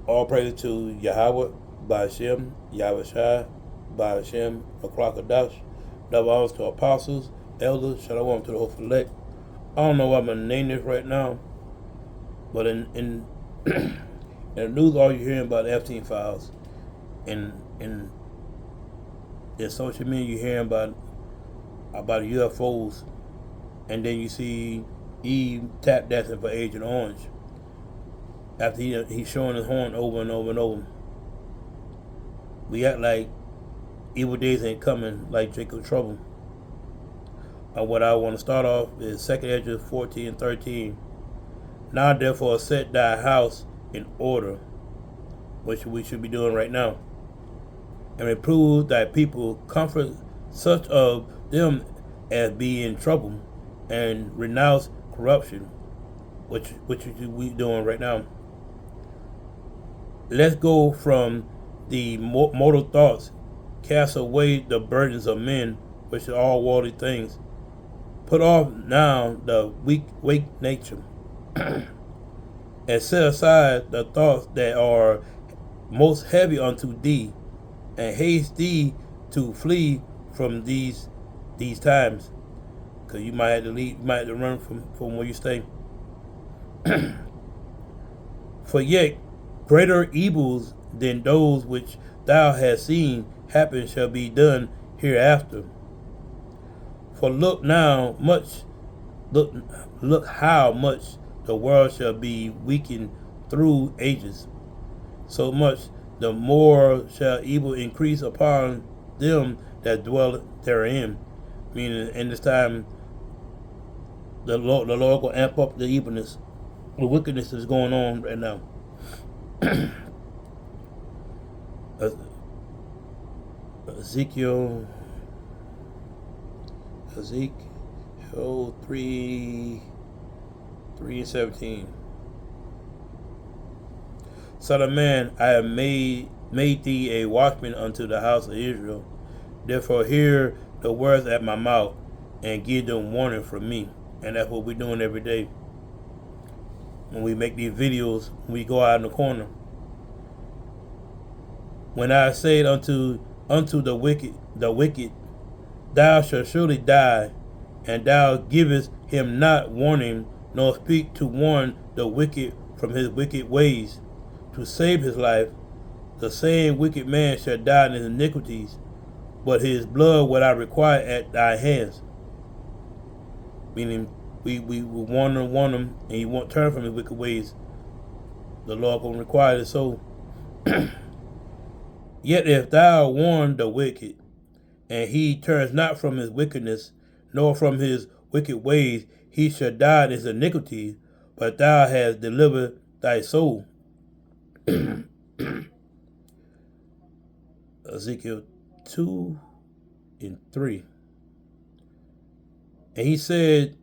All praise to Yahweh, Ba'ashem, Yahweh Shai, Ba'ashem, Maklakadash. Double honors to apostles, elders, shalom to the whole elect. I don't know what I'm going to name this right now, but in in the news, all you're hearing about the Epstein files. In in social media, you're hearing about UFOs, and then you see Eve tap dancing for Agent Orange after he's showing his horn over and over and over. We act like evil days ain't coming, like Jacob Trouble. What I want to start off is 2nd Ezra 14 and 13. Now therefore set thy house in order, which we should be doing right now, and reprove thy people, comfort such of them as be in trouble, and renounce corruption, which we doing right now. Let's go from the mortal thoughts, cast away the burdens of men, which are all worldly things. Put off now the weak nature, and set aside the thoughts that are most heavy unto thee, and haste thee to flee from these times, because you might have to leave, you might have to run from where you stay. For yet greater evils than those which thou hast seen happen shall be done hereafter. For look now much look how much the world shall be weakened through ages. So much the more shall evil increase upon them that dwell therein. Meaning in this time the Lord will amp up the evilness. The wickedness is going on right now. Ezekiel Ezekiel 3 and 17. Son of man, I have made thee a watchman unto the house of Israel. Therefore hear the words at my mouth, and give them warning from me. And that's what we're doing every day. When we make these videos, we go out in the corner. When I said unto the wicked, thou shalt surely die, and thou givest him not warning, nor speak to warn the wicked from his wicked ways, to save his life, the same wicked man shall die in his iniquities, but his blood will I require at thy hands. Meaning, we warn him, and he won't turn from his wicked ways. The Lord will require it so. Yet if thou warn the wicked, and he turns not from his wickedness, nor from his wicked ways, he shall die in his iniquity, but thou hast delivered thy soul. Ezekiel 2 and 3. And he said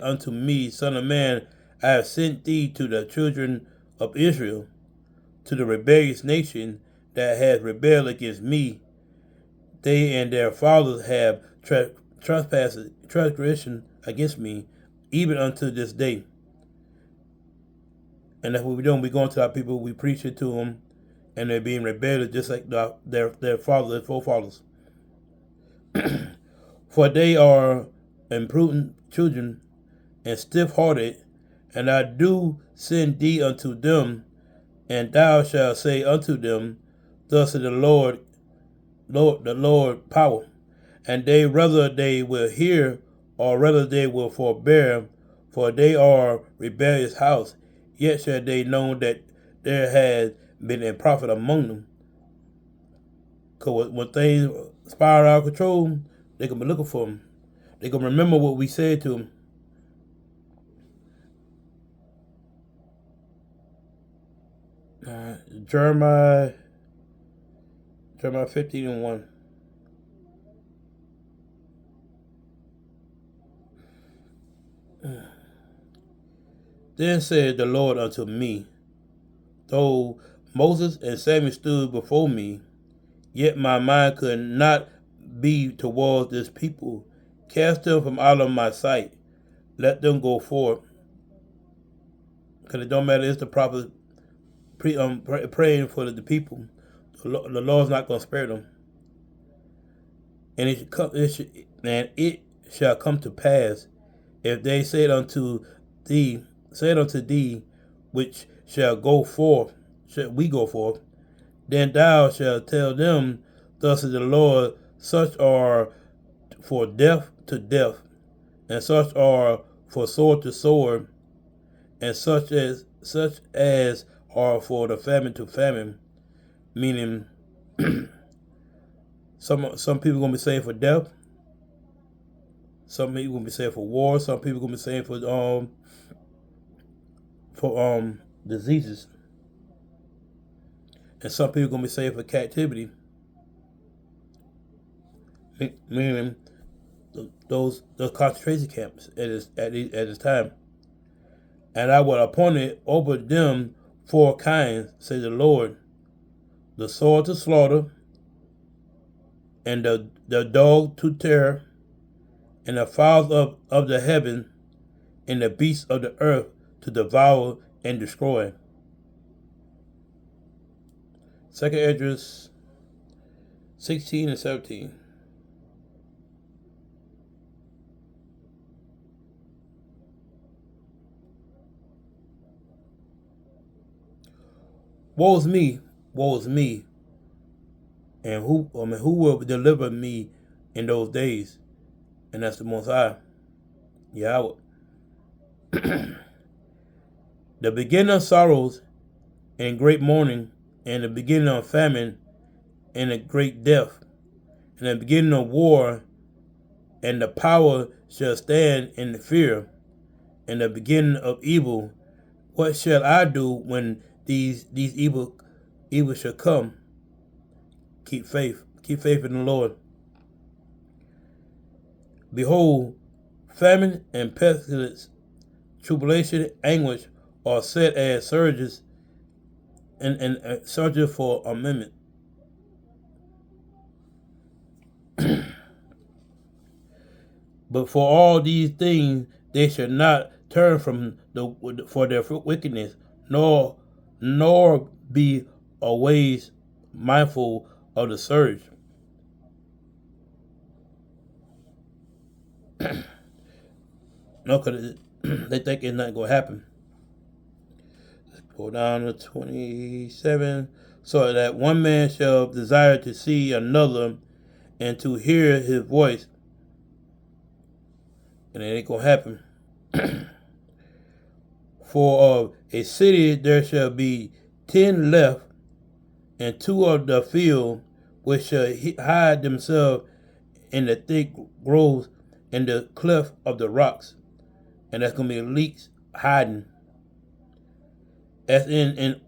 unto me, Son of man, I have sent thee to the children of Israel, to the rebellious nation that has rebelled against me. They and their fathers have transgression against me, even unto this day. And that's what we're doing. We're going to our people, we preach it to them, and they're being rebellious just like their fathers, their forefathers. For they are imprudent children and stiff-hearted, and I do send thee unto them, and thou shalt say unto them, Thus is the Lord power. And they rather they will hear, or rather they will forbear, for they are rebellious house. Yet shall they know that there has been a prophet among them. Because when things spiral out of control, they can be looking for them. They can remember what we said to them. Jeremiah 15 and 1. Then said the Lord unto me, Though Moses and Samuel stood before me, yet my mind could not be towards this people. Cast them from out of my sight. Let them go forth. Because it don't matter, it's the prophet praying for the people. The Lord's not going to spare them. And it shall come to pass, if they say it unto thee, which shall go forth, shall we go forth, then thou shalt tell them, thus is the Lord, such are for death to death, and such are for sword to sword, and such as are for the famine to famine. Meaning, some people gonna be saved for death. Some people gonna be saved for war. Some people gonna be saved for diseases, and some people gonna be saved for captivity. Meaning those concentration camps at this time. And I will appoint it over them 4 kinds, says the Lord: the sword to slaughter, and the dog to tear, and the fowls of the heaven, and the beasts of the earth to devour and destroy. 2 Esdras 16 and 17. Woe is me, and who will deliver me in those days? And that's the Most High, Yahweh. The beginning of sorrows and great mourning, and the beginning of famine and a great death, and the beginning of war, and the power shall stand in the fear, and the beginning of evil. What shall I do when these evil shall come? Keep faith in the Lord. Behold, famine and pestilence, tribulation, anguish are set as surges and surges for a minute. But for all these things they shall not turn from for their wickedness, nor be always mindful of the surge. No, because they think it's not going to happen. Let's go down to 27. So that one man shall desire to see another, and to hear his voice, and it ain't going to happen. For of a city there shall be 10 left, and 2 of the field, which shall hide themselves in the thick groves and the cleft of the rocks. And that's going to be leaks hiding. As in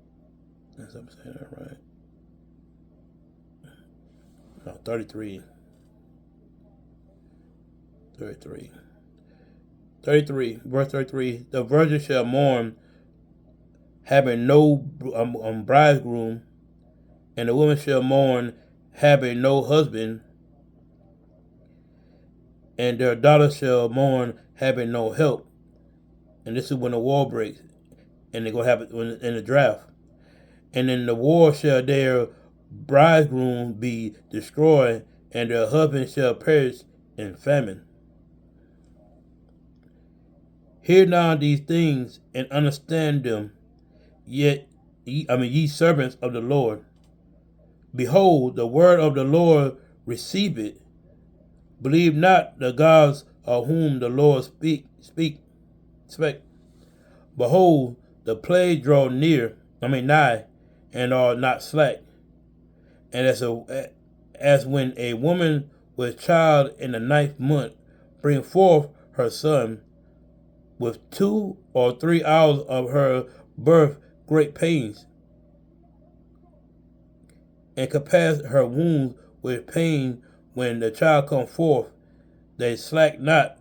that's I'm saying that right. No, 33. 33, verse 33. The virgin shall mourn, having no bridegroom, and the woman shall mourn, having no husband, and their daughter shall mourn, having no help. And this is when the war breaks, and they're going to have it in the draft. And in the war shall their bridegroom be destroyed, and their husband shall perish in famine. Hear now these things and understand them, ye servants of the Lord. Behold, the word of the Lord, receive it. Believe not the gods of whom the Lord speak. Behold, the plague draw nigh, and are not slack. And as when a woman with child in the 9th month bring forth her son, with 2 or 3 hours of her birth great pains, and compass her wounds with pain when the child come forth, they slack not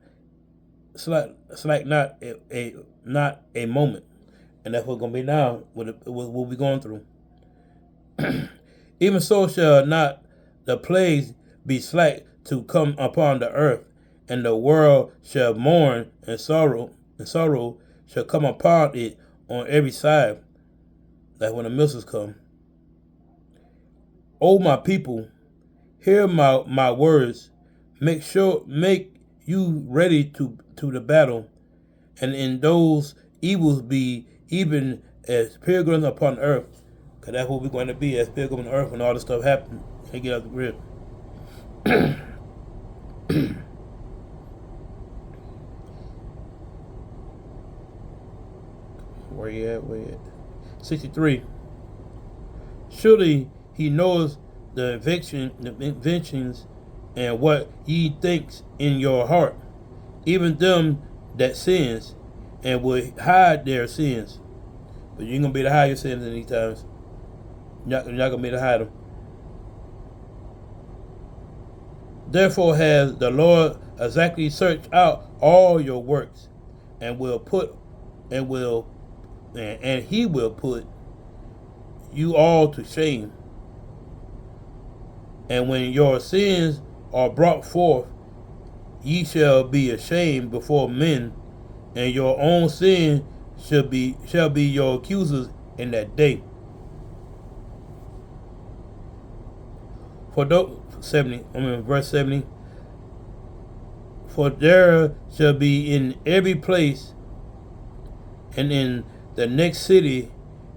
a moment. And that's what's going to be now, what we're going through. Even so shall not the plagues be slack to come upon the earth, and the world shall mourn, and sorrow shall come upon it on every side. That's when the missiles come. O my people, hear my words. Make you ready to the battle, and in those evils be even as pilgrims upon earth. Because that's what we're going to be, as pilgrims on earth when all this stuff happens. Can't get out the grid. Where you at? Where you at? 63. Surely he knows the inventions and what ye thinks in your heart, even them that sins, and will hide their sins. But you ain't gonna be able to hide your sins in these times. You're not gonna be able to hide them. Therefore has the Lord exactly searched out all your works, and he will put you all to shame. And when your sins are brought forth, ye shall be ashamed before men, and your own sin shall be your accusers in that day. For verse 70. For there shall be in every place and in the next city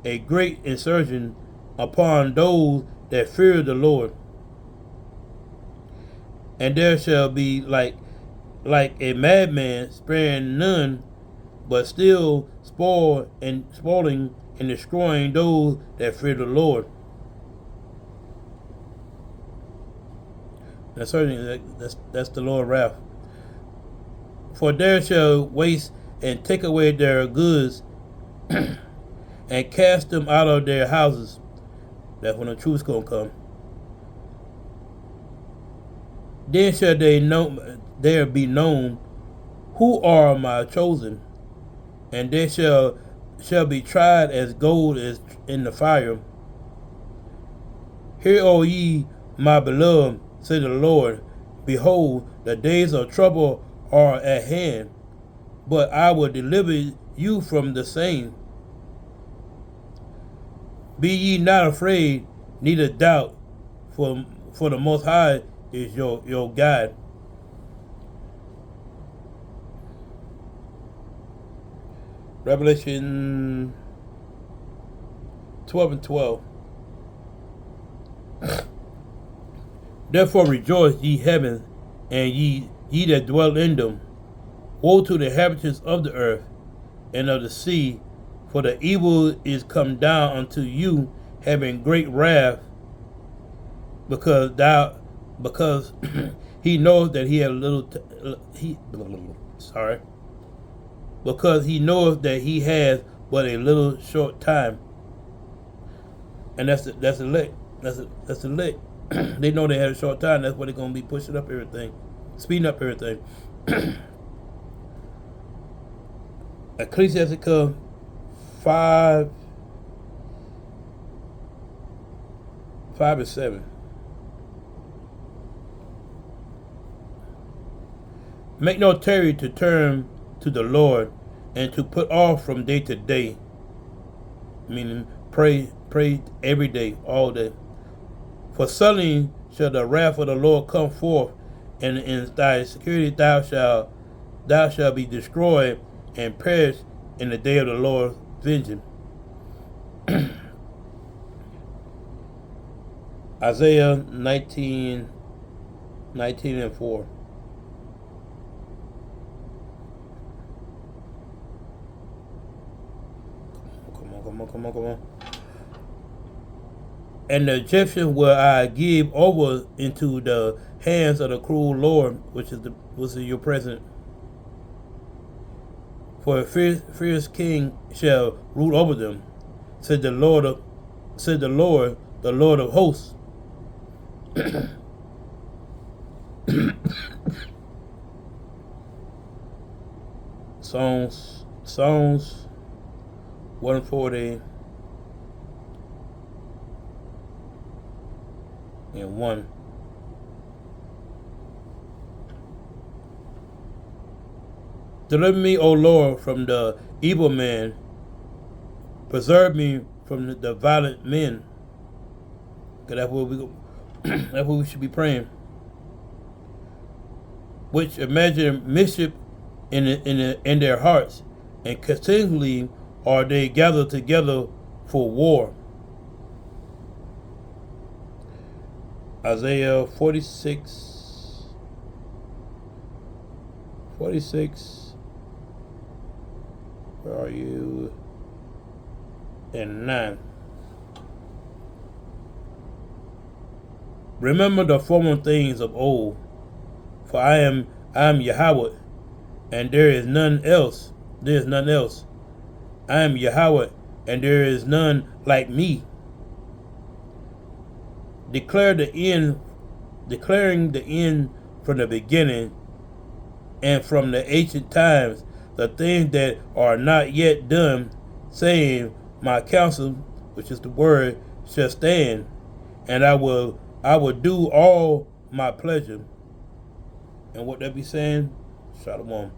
a great insurrection upon those that fear the Lord. And there shall be like a madman, sparing none, but still spoiling and destroying those that fear the Lord. And certainly that's the Lord's wrath. For there shall waste and take away their goods and cast them out of their houses. That's when the truth's gonna come. Then shall there be known who are my chosen, and they shall be tried as gold is in the fire. Hear, O ye my beloved, said the Lord, behold, the days of trouble are at hand, but I will deliver you from the same. Be ye not afraid, neither doubt, for the Most High is your guide. Revelation 12:12. Therefore rejoice, ye heavens, and ye that dwell in them. Woe to the inhabitants of the earth and of the sea, for the evil is come down unto you, having great wrath, because he knows that he had because he knows that he has but a little short time. And that's the lick. That's the lick. They know they had a short time. That's why they're gonna be pushing up everything, speeding up everything. Ecclesiasticus 5:7. Make no tarry to turn to the Lord, and to put off from day to day. Meaning pray every day, all day. For suddenly shall the wrath of the Lord come forth, and in thy security thou shalt be destroyed and perish in the day of the Lord's vengeance. Isaiah 19:4. Come on. And the Egyptians will I give over into the hands of the cruel Lord, which is your president. For a fierce king shall rule over them, said the Lord, the Lord of hosts. Psalms 140 and 1. Deliver me, O Lord, from the evil man. Preserve me from the violent men. Because that's what we go. That's what we should be praying. Which imagine mischief in their hearts, and continually are they gathered together for war. Isaiah 46, where are you? And 9. Remember the former things of old, for I am Yahweh, and there is none else. There is none else. I am Yahweh, and there is none like me. Declaring the end from the beginning, and from the ancient times, the things that are not yet done, saying, my counsel, which is the word, shall stand, and I will do all my pleasure. And what that be saying? Shalom.